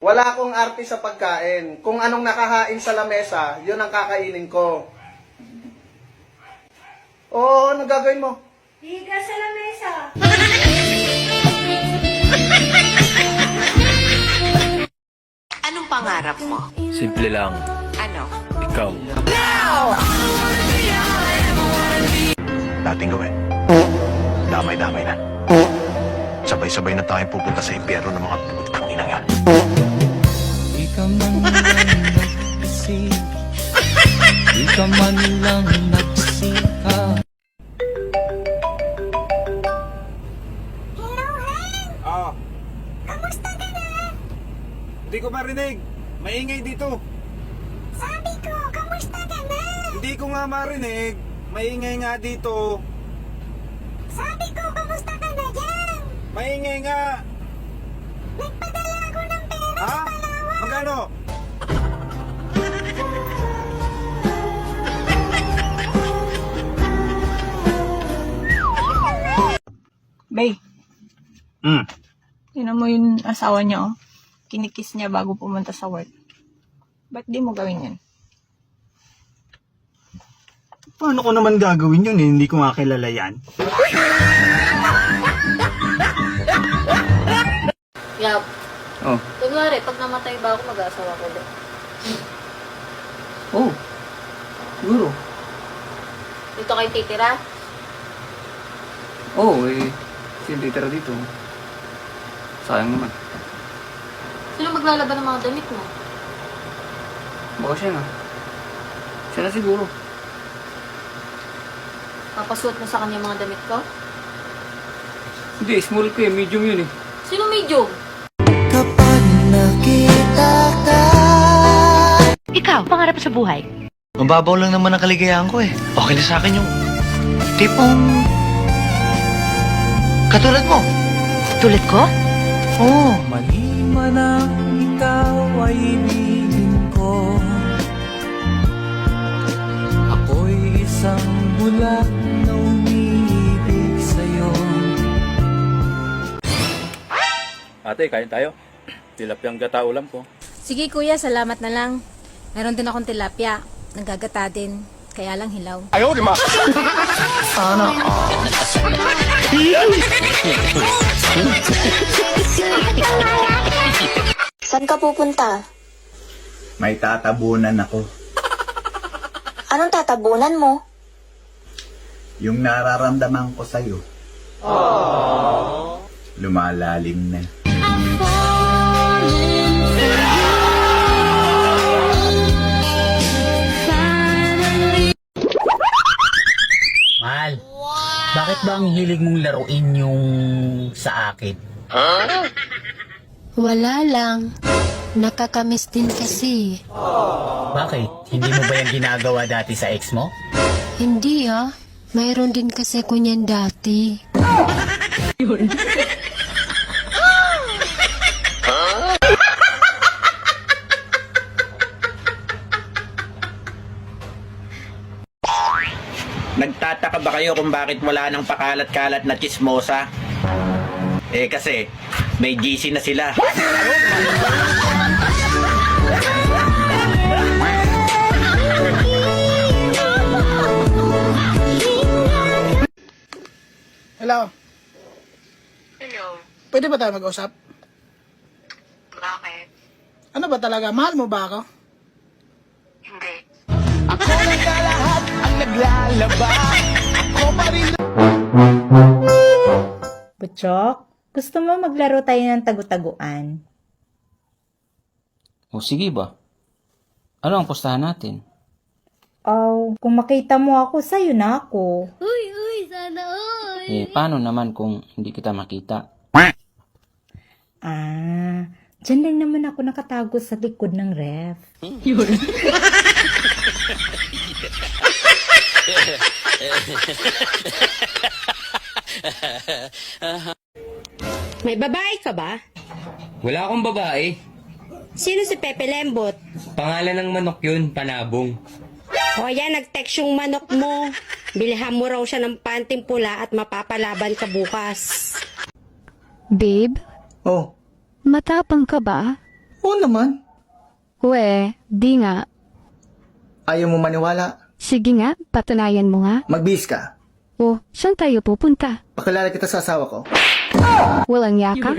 Wala akong arte sa pagkain. Kung anong nakahain sa lamesa, yun ang kakainin ko. Oo, ano gagawin mo? Higa sa lamesa. Anong pangarap mo? Simple lang. Ano? Ikaw. Dating gawin. Damay-damay na. Sabay-sabay na tayong pupunta sa impyerno ng mga putang-ina yan. Di ka man lang nagkasik. Di ka man lang nagsika. Ah. Kamusta ka na? Hindi ko marinig. Maingay dito. Sabi ko, kamusta ka na? Hindi ko nga marinig. Maingay nga dito. Sabi ko, kamusta ka na dyan? Maingay nga. Nagpadala ako ng pera Ha? sa Palawan. Magkano? Bay, Hmm. yun mo yung asawa niya, oh. Kinikiss niya bago pumunta sa work. Ba't di mo gawin yun? Paano ko naman gagawin yun eh? Hindi ko nga kilala yan. Yap. Oh. Kunwari, pag namatay ba ako, mag-aasawa ko ulit. Oh. Siguro. Dito kayo titira? Oh, sino titira dito? Sayang naman. Sino maglalaban ng mga damit mo? Baka siya na. Siya na siguro. Papasuot mo sa kanya mga damit ko? Hindi, small ko eh. Medium yun eh. Sino medium? Kapag nakita ka. Ikaw, pangarap sa buhay? Mababaw lang naman ang kaligayahan ko eh. Okay na sa akin yung tipong katulad mo. Tulad ko? Oo. Mali man ang ikaw ay ibigin ko. Ako'y isang bulak na umiibig sa'yo. Ate, kain tayo. Tilapyang gata ulam ko. Sige kuya, salamat na lang. Meron din akong tilapia. Nagagata din. Kaya lang hilaw. Saan ka pupunta? May tatabunan ako. Anong tatabunan mo? Yung nararamdaman ko sa'yo. Lumalalim na. Mahal, bakit ba ang hilig mong laruin yung sa akin? Wala lang. Nakakamiss din kasi. Bakit? Hindi mo ba yung ginagawa dati sa ex mo? Hindi ah. Mayroon din kasi ko niyan dati. Nagtataka ba kayo kung bakit wala nang pakalat-kalat na chismosa? Eh kasi, may GC na sila. Hello? Hello. Pwede ba tayo mag-usap? Bakit? Ano ba talaga? Mahal mo ba ako? Hindi. Butchok, gusto mo maglaro tayo ng tagu-taguan? O sige ba? Ano ang pustahan natin? Oh, kung makita mo ako, sa'yo na ako. Paano naman kung hindi kita makita? Ah, dyan lang naman ako nakatago sa likod ng ref. May babae ka ba? Wala akong babae. Sino si Pepe Lembot? Pangalan ng manok yun, Panabong. O yan, nag-text yung manok mo. Bilhan mo raw siya ng panting pula at mapapalaban ka bukas. Babe, Oh, matapang ka ba? Oo naman. We, di nga. Ayaw mo maniwala. Sige nga, patunayan mo nga. Magbihis ka. Oh, saan tayo pupunta? Pakilala kita sa asawa ko. Walang yaka?